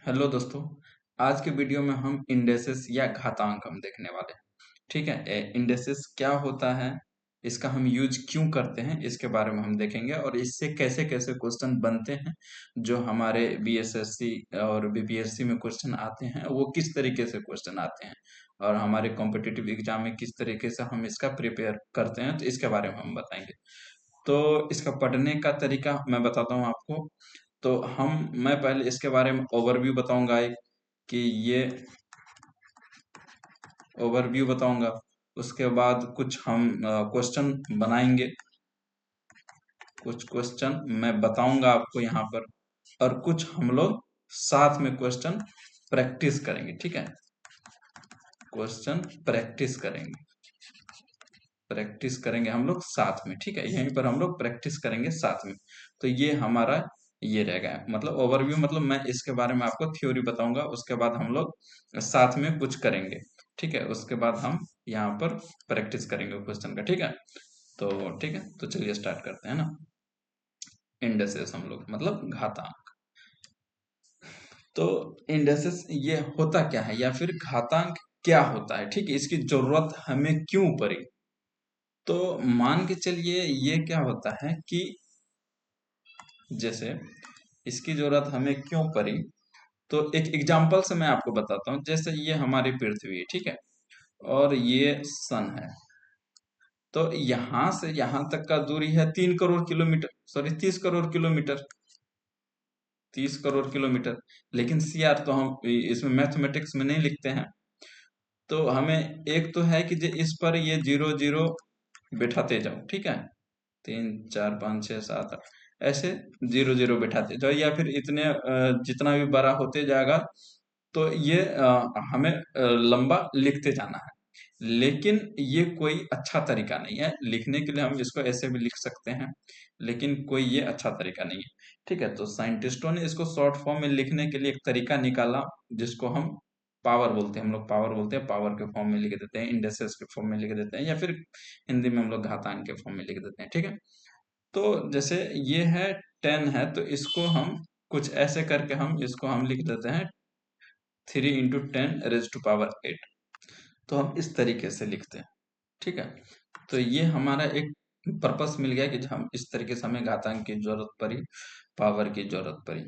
Hello दोस्तों। आज के वीडियो में हम इंडेक्सेस या घातांक हम देखने वाले हैं। ठीक है। इंडेक्सेस क्या होता है, इसका हम यूज क्यों करते हैं, इसके बारे में हम देखेंगे और इससे कैसे कैसे क्वेश्चन बनते हैं। जो हमारे बीएसएससी और बीपीएससी में क्वेश्चन आते हैं वो किस तरीके से क्वेश्चन आते हैं और हमारे कॉम्पिटिटिव एग्जाम में किस तरीके से हम इसका प्रिपेयर करते हैं, तो इसके बारे में हम बताएंगे। तो इसका पढ़ने का तरीका मैं बताता हूँ आपको। तो मैं पहले इसके बारे में ओवरव्यू बताऊंगा, एक कि ये ओवरव्यू बताऊंगा। उसके बाद कुछ हम क्वेश्चन बनाएंगे, कुछ क्वेश्चन मैं बताऊंगा आपको यहाँ पर, और कुछ हम लोग साथ में क्वेश्चन प्रैक्टिस करेंगे। ठीक है, क्वेश्चन प्रैक्टिस करेंगे हम लोग साथ में। ठीक है, यहीं पर हम लोग प्रैक्टिस करेंगे साथ में। तो ये हमारा ये रहेगा, मतलब ओवरव्यू, मतलब मैं इसके बारे में आपको थ्योरी बताऊंगा, उसके बाद हम लोग साथ में कुछ करेंगे। ठीक है, उसके बाद हम यहाँ पर प्रैक्टिस करेंगे क्वेश्चन का। ठीक है, तो चलिए स्टार्ट करते हैं ना। इंडेक्सेस हम लोग मतलब घातांक। तो इंडेक्सेस ये होता क्या है या फिर घातांक क्या होता है, ठीक है, इसकी जरूरत हमें क्यों पड़ी। तो मान के चलिए ये क्या होता है कि जैसे इसकी जरूरत हमें क्यों पड़ी, तो एक एग्जांपल से मैं आपको बताता हूँ। जैसे ये हमारी पृथ्वी है, ठीक है, और ये सन है। तो यहां से यहां तक का दूरी है 3 crore kilometre, sorry 30 crore kilometre, 30 crore kilometre. लेकिन सीआर तो हम इसमें मैथमेटिक्स में नहीं लिखते हैं। तो हमें एक तो है कि इस पर ये जीरो जीरो बैठाते जाओ। ठीक है, 3 4 5 6 7 8 ऐसे जीरो जीरो बैठाते जाओ, या फिर इतने जितना भी बड़ा होते जाएगा तो ये हमें लंबा लिखते जाना है। लेकिन ये कोई अच्छा तरीका नहीं है लिखने के लिए। हम इसको ऐसे भी लिख सकते हैं, लेकिन कोई ये अच्छा तरीका नहीं है। ठीक है, तो साइंटिस्टों ने इसको शॉर्ट फॉर्म में लिखने के लिए एक तरीका निकाला, जिसको हम पावर बोलते हैं। हम लोग पावर बोलते हैं, पावर के फॉर्म में लिख देते हैं, इंडेक्सेस के फॉर्म में लिख देते हैं, या फिर हिंदी में हम लोग घातांक के फॉर्म में लिख देते हैं। ठीक है, तो जैसे ये है 10 है, तो इसको हम कुछ ऐसे करके हम लिख देते हैं 3 × 10⁻⁸। तो हम इस तरीके से लिखते हैं। ठीक है, तो ये हमारा एक पर्पस मिल गया कि हम इस तरीके से, हमें घातांक की जरूरत पड़ी, पावर की जरूरत पड़ी।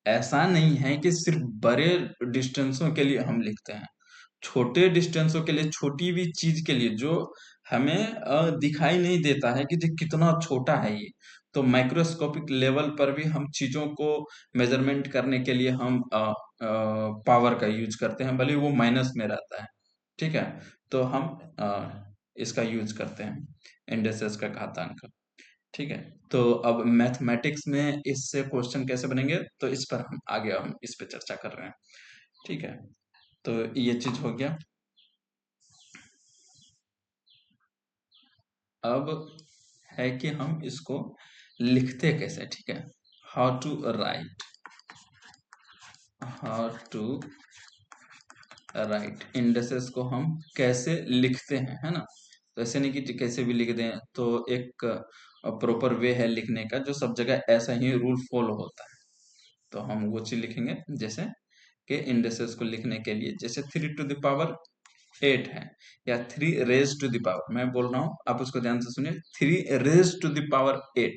ऐसा नहीं है कि सिर्फ बड़े डिस्टेंसों के लिए हम लिखते हैं, छोटे डिस्टेंसों के लिए, छोटी भी चीज के लिए जो हमें दिखाई नहीं देता है कि ये कितना छोटा है ये। तो माइक्रोस्कोपिक लेवल पर भी हम चीजों को मेजरमेंट करने के लिए हम पावर का यूज करते हैं, भले वो माइनस में रहता है। ठीक है, तो हम इसका यूज करते हैं, इंडेक्सेस का घातांक का। ठीक है, तो अब मैथमेटिक्स में इससे क्वेश्चन कैसे बनेंगे, तो इस पर हम आगे हम इस पे चर्चा कर रहे हैं। ठीक है, तो ये चीज हो गया। अब है कि हम इसको लिखते कैसे। ठीक है, how to write, how to write indexes को हम कैसे लिखते हैं, है ना। तो ऐसे नहीं कि कैसे भी लिख दें, तो एक प्रॉपर वे है लिखने का, जो सब जगह ऐसा ही रूल फॉलो होता है। तो हम वो चीज लिखेंगे, जैसे कि इंडेक्सेस को लिखने के लिए, जैसे 3 टू द पावर 8 है, या 3 रेज टू द पावर, मैं बोल रहा हूँ, आप उसको ध्यान से सुनिए, 3 रेज टू द पावर 8।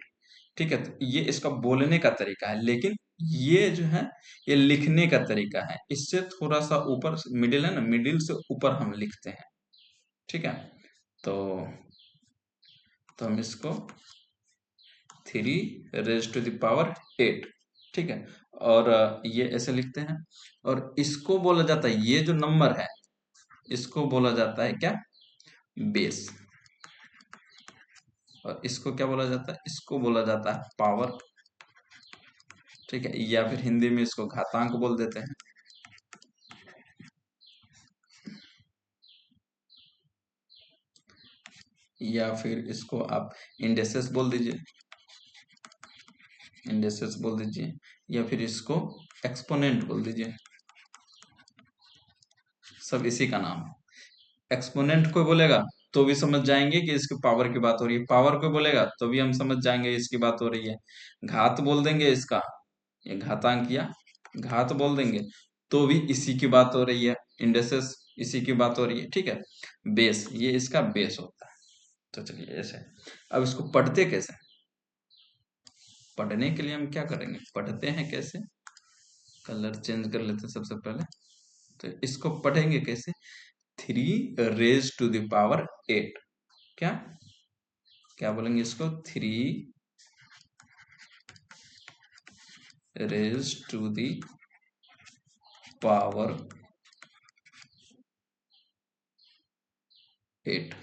ठीक है, तो ये इसका बोलने का तरीका है, लेकिन ये जो है ये लिखने का तरीका है। इससे थोड़ा सा ऊपर, मिडिल है ना, मिडिल से ऊपर हम लिखते हैं। ठीक है, तो हम इसको 3 रेज टू द पावर 8। ठीक है, और ये ऐसे लिखते हैं, और इसको बोला जाता है, ये जो नंबर है इसको बोला जाता है क्या, बेस। और इसको क्या बोला जाता है, इसको बोला जाता है पावर। ठीक है, या फिर हिंदी में इसको घातांक बोल देते हैं। या फिर इसको आप इंडेक्सेस बोल दीजिए, इंडेक्सेस बोल दीजिए, या फिर इसको एक्सपोनेंट बोल दीजिए, सब इसी का नाम है। एक्सपोनेंट को बोलेगा तो भी समझ जाएंगे कि इसकी पावर की बात हो रही है, पावर को बोलेगा तो भी हम समझ जाएंगे इसकी बात हो रही है। घात बोल देंगे इसका, ये घातांक किया, घात बोल देंगे तो भी इसी की बात हो रही है, इंडेसेस इसी की बात हो रही है, ठीक है। बेस, ये इसका बेस होता है। तो चलिए ऐसे, अब इसको पढ़ते कैसे, पढ़ने के लिए हम क्या करेंगे, पढ़ते हैं कैसे, कलर चेंज कर लेते हैं सबसे पहले। तो इसको पढ़ेंगे कैसे, 3 raised to the power 8, क्या क्या बोलेंगे इसको, 3 raised to the power 8,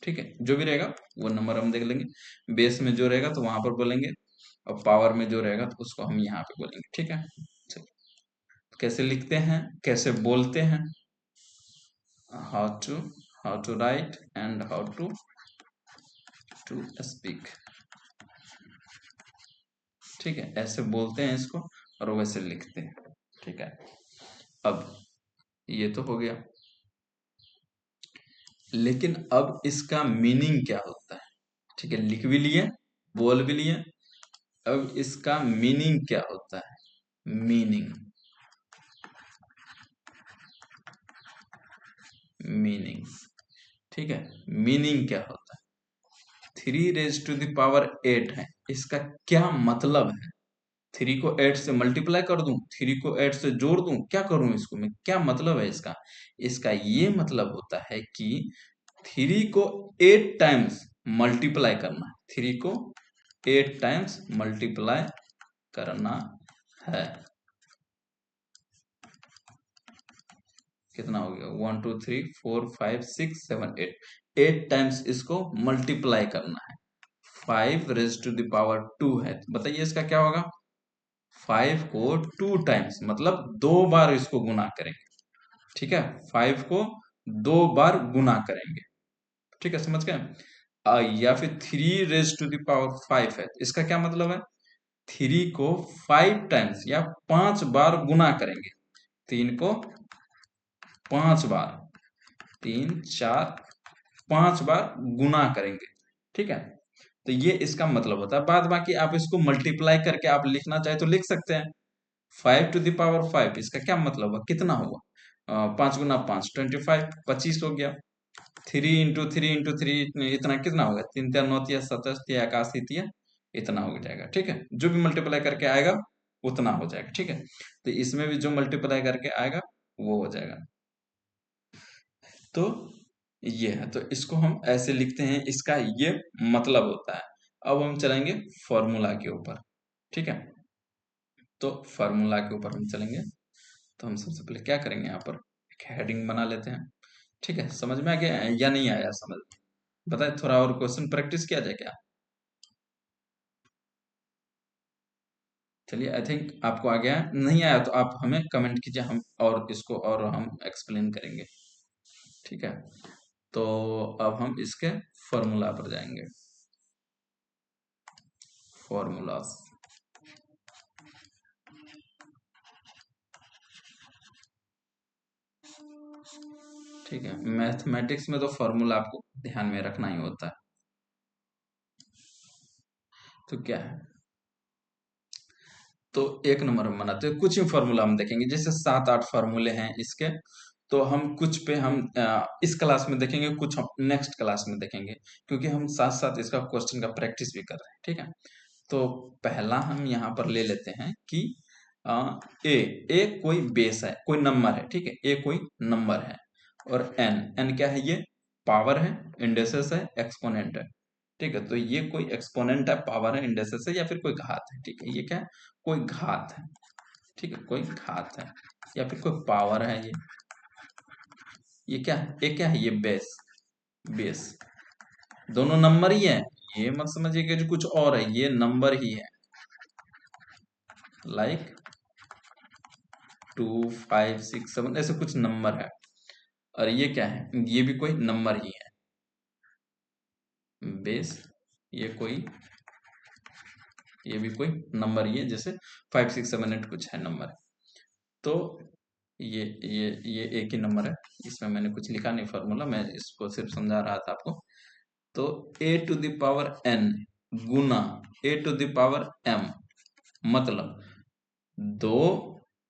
ठीक है। जो भी रहेगा वो नंबर हम देख लेंगे, बेस में जो रहेगा तो वहां पर बोलेंगे, और पावर में जो रहेगा तो उसको हम यहाँ पे बोलेंगे, ठीक है। चलिए, तो कैसे लिखते हैं, कैसे बोलते हैं, how to write and how to speak, ठीक है। ऐसे बोलते हैं इसको और वैसे लिखते हैं, ठीक है। अब ये तो हो गया, लेकिन अब इसका मीनिंग क्या होता है, ठीक है। लिख भी लिए, बोल भी लिए, अब इसका मीनिंग क्या होता है, मीनिंग, मीनिंग, ठीक है। मीनिंग क्या होता है, 3 raised to the power 8 है, इसका क्या मतलब है, 3 को 8 से मल्टीप्लाई कर दूं, 3 को 8 से जोड़ दूं, क्या करूं इसको मैं, क्या मतलब है इसका, इसका ये मतलब होता है कि 3 को 8 टाइम्स मल्टीप्लाई करना है, 3 को 8 टाइम्स मल्टीप्लाई करना है। कितना हो गया, 1 2 3 4 5 6 7 8, 8 टाइम्स इसको मल्टीप्लाई करना है। 5 raised to the power 2 है, तो बताइए इसका क्या होगा, 5 को 2 टाइम्स मतलब 2 बार इसको गुना करेंगे, ठीक है। 5 को 2 बार गुना करेंगे, ठीक है, समझ गए। या फिर 3 raised to the power 5 है, इसका क्या मतलब है, 3 को 5 टाइम्स या 5 बार गुना करेंगे, 3 को 5 बार, 3 4 5 बार गुना करेंगे, ठीक है। तो ये इसका मतलब होता है, बाद बाकी आप इसको मल्टीप्लाई करके आप लिखना चाहे तो लिख सकते हैं। 5 to the power 5, इसका क्या मतलब है, कितना हुआ, 5 गुना 5 25, 25 हो गया। 3 इंटू 3 इतना कितना होगा, 3 3 9 7 इतना हो जाएगा, ठीक है। जो भी मल्टीप्लाई करके आएगा उतना हो जाएगा, ठीक है। तो इसमें भी जो मल्टीप्लाई करके आएगा वो हो जाएगा। तो ये है, तो इसको हम ऐसे लिखते हैं, इसका ये मतलब होता है। अब हम चलेंगे फॉर्मूला के ऊपर, ठीक है। तो फॉर्मूला के ऊपर हम चलेंगे, तो हम सबसे पहले क्या करेंगे, यहाँ पर एक हेडिंग बना लेते हैं, ठीक है। समझ में आ गया या नहीं आया समझ, बताए, थोड़ा और क्वेश्चन प्रैक्टिस किया जाए क्या। चलिए, आई थिंक आपको आ गया है, नहीं आया तो आप हमें कमेंट कीजिए, हम और इसको और हम एक्सप्लेन करेंगे, ठीक है। तो अब हम इसके फॉर्मूला पर जाएंगे, फॉर्मूलास, ठीक है। मैथमेटिक्स में तो फॉर्मूला आपको ध्यान में रखना ही होता है। तो क्या है, तो एक नंबर हम बनाते हैं, कुछ ही फॉर्मूला हम देखेंगे, जैसे 7 8 फार्मूले हैं इसके, तो हम कुछ पे हम इस क्लास में देखेंगे, कुछ हम नेक्स्ट क्लास में देखेंगे, क्योंकि हम साथ साथ इसका क्वेश्चन का प्रैक्टिस भी कर रहे हैं, ठीक है। तो पहला हम यहाँ पर ले लेते हैं कि अ, ए ए कोई बेस है, कोई नंबर है, ठीक है। ए कोई नंबर है, और एन एन क्या है, ये पावर है, इंडेक्सेस है, एक्सपोनेंट है, ठीक है। तो ये कोई एक्सपोनेंट है, पावर है, इंडेक्सेस है, या फिर कोई घात है, ठीक है। ये क्या है, कोई घात है, ठीक है, कोई घात है, या फिर कोई पावर है, ये क्या है, ये क्या है, ये बेस, बेस, दोनों नंबर ही है, ये मत समझिए कि जो कुछ और है, ये नंबर ही है, लाइक 2 5 6 7 ऐसे कुछ नंबर है, और ये क्या है, ये भी कोई नंबर ही है, बेस, ये कोई, ये भी कोई नंबर ही है, जैसे 5 6 7 8 कुछ है नंबर। तो ये एक ही नंबर है, इसमें मैंने कुछ लिखा नहीं फॉर्मूला, मैं इसको सिर्फ समझा रहा था आपको। तो a to the power n Guna a to the power m, मतलब 2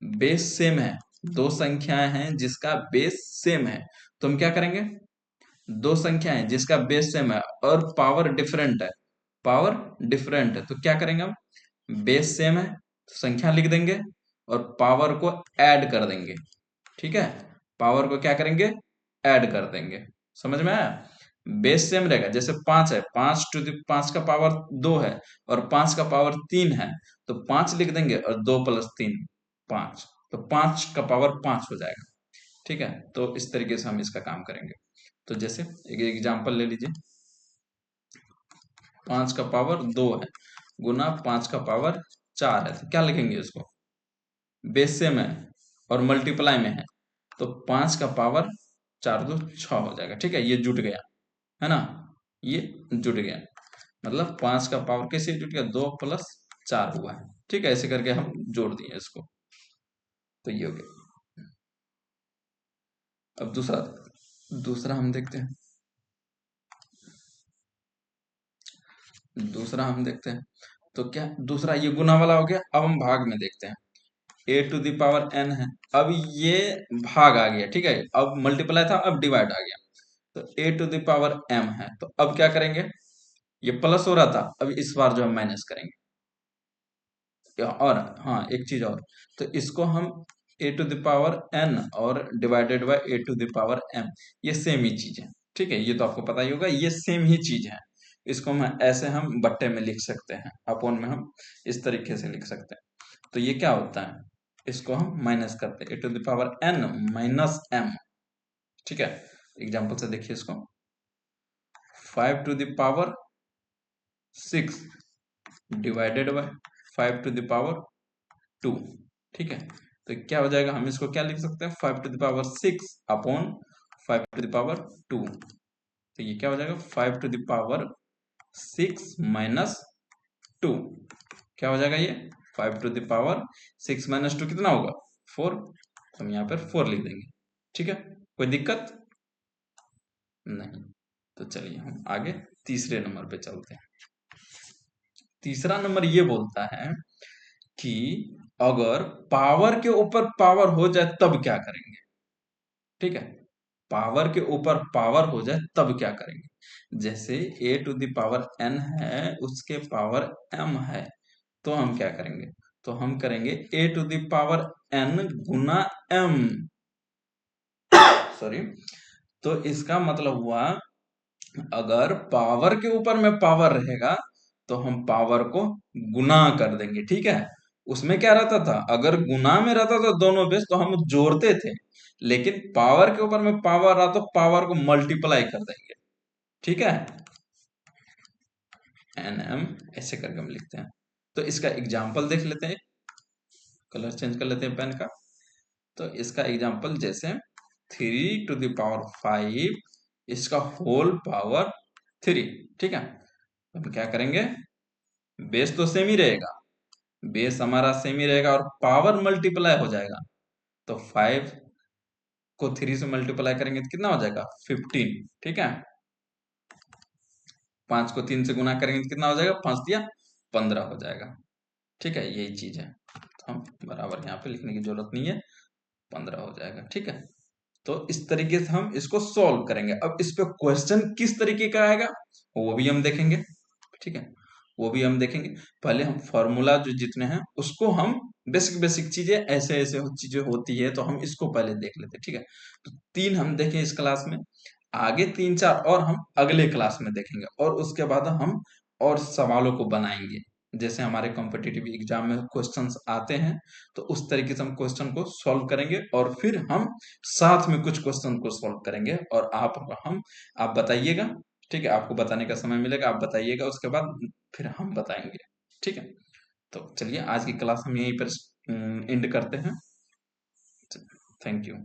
बेस सेम है, दो संख्याएं हैं जिसका बेस सेम है, तो हम क्या करेंगे, दो संख्याएं जिसका बेस सेम है और पावर डिफरेंट है, पावर डिफरेंट है, तो क्या करेंगे हम, बेस सेम है तो संख्या लिख देंगे और पावर को ऐड कर देंगे। ठीक है, पावर को क्या करेंगे, ऐड कर देंगे। समझ में आया, बेस सेम रहेगा, जैसे 5 है, 5 का पावर 2 है और 5 का पावर 3 है, तो 5 लिख देंगे और 2 प्लस 3 5, तो 5 का पावर 5 हो जाएगा। ठीक है, तो इस तरीके से हम इसका काम करेंगे। तो जैसे एक एग्जांपल ले लीजिए, 5 का पावर 2 है गुना 5 का पावर 4 है, तो क्या लिखेंगे इसको, बेस सेम है और मल्टीप्लाई में है, तो 5 का पावर 4 2 6 हो जाएगा। ठीक है, ये जुट गया, है ना, ये जुट गया, मतलब 5 का पावर कैसे जुट गया, 2 प्लस 4 हुआ है। ठीक है, ऐसे करके हम जोड़ दिए इसको, तो ये हो गया। अब दूसरा, दूसरा हम देखते हैं, दूसरा हम देखते हैं, तो क्या दूसरा, ये गुना वाला हो गया। अब हम भाग में देखते हैं, A to the power N है, अब ये भाग आ गया। ठीक है, अब मल्टीप्लाई था, अब डिवाइड आ गया, तो ए टू द पावर एम है, तो अब क्या करेंगे, ये प्लस हो रहा था, अब इस बार जो हम माइनस करेंगे। और हाँ, एक चीज और, तो इसको हम A to the power N और divided by A to the power M, ये सेम ही चीज है। ठीक है, ये तो आपको पता ही होगा, ये सेम ही चीज है। इसको हम ऐसे हम बट्टे में लिख सकते हैं, अपोन में हम इस तरीके से लिख सकते हैं। तो ये क्या होता है, इसको हम माइनस करते हैं, A to the power N minus M. ठीक है, एग्जाम्पल से देखिए इसको, 5 to the power 6 divided by 5 to the power 2। ठीक है, तो क्या हो जाएगा, हम इसको क्या लिख सकते हैं, 5 to the power 6 upon 5 to the power 2, तो ये क्या हो जाएगा, 5 टू द पावर 6 माइनस 2, क्या हो जाएगा ये, 5 टू द पावर 6 माइनस 2 कितना होगा, 4, तो हम यहाँ पर 4 लिख देंगे। ठीक है, कोई दिक्कत नहीं। तो चलिए हम आगे तीसरे नंबर पे चलते हैं। तीसरा नंबर ये बोलता है कि अगर पावर के ऊपर पावर हो जाए तब क्या करेंगे। ठीक है, पावर के ऊपर पावर हो जाए तब क्या करेंगे, जैसे ए टू द पावर एन है, उसके पावर एम है, तो हम क्या करेंगे, तो हम करेंगे A to the power N गुना एम। सॉरी, तो इसका मतलब हुआ, अगर पावर के ऊपर में पावर रहेगा तो हम पावर को गुना कर देंगे। ठीक है, उसमें क्या रहता था, अगर गुना में रहता था दोनों बेस तो हम जोड़ते थे, लेकिन पावर के ऊपर में पावर रहा तो पावर को मल्टीप्लाई कर देंगे। ठीक है, एन एम ऐसे करके हम लिखते हैं। तो इसका एग्जाम्पल देख लेते हैं, कलर चेंज कर लेते हैं पेन का। तो इसका एग्जाम्पल जैसे 3 टू द पावर 5 इसका होल पावर 3। ठीक है, हम क्या करेंगे, बेस तो सेम ही रहेगा, बेस हमारा सेम ही रहेगा और पावर मल्टीप्लाई हो जाएगा, तो 5 को 3 से मल्टीप्लाई करेंगे तो कितना हो जाएगा, 15। ठीक है, 5 को 3 से गुना करेंगे तो कितना हो जाएगा, 5 दिया 15 हो जाएगा। ठीक है, यही चीज है, तो हम बराबर यहाँ पे लिखने की जरूरत नहीं है, 15 हो जाएगा। ठीक है, तो इस तरीके से हम इसको सॉल्व करेंगे। अब इस पे क्वेश्चन किस तरीके का आएगा वो भी हम देखेंगे। ठीक है, वो भी हम देखेंगे। पहले हम फॉर्मूला जो जितने हैं उसको हम बेसिक बेसिक चीजें ऐसे ऐसे चीजें होती है तो हम इसको पहले देख लेते हैं। ठीक है, तो 3 हम देखें इस क्लास में, आगे 3 4 और हम अगले क्लास में देखेंगे और उसके बाद हम और सवालों को बनाएंगे। जैसे हमारे कॉम्पिटिटिव एग्जाम में क्वेश्चंस आते हैं तो उस तरीके से हम क्वेश्चन को सॉल्व करेंगे और फिर हम साथ में कुछ क्वेश्चन को सॉल्व करेंगे और आप बताइएगा। ठीक है, आपको बताने का समय मिलेगा, आप बताइएगा, उसके बाद फिर हम बताएंगे। ठीक है, तो चलिए आज की क्लास हम यहीं पर एंड करते हैं। Thank you.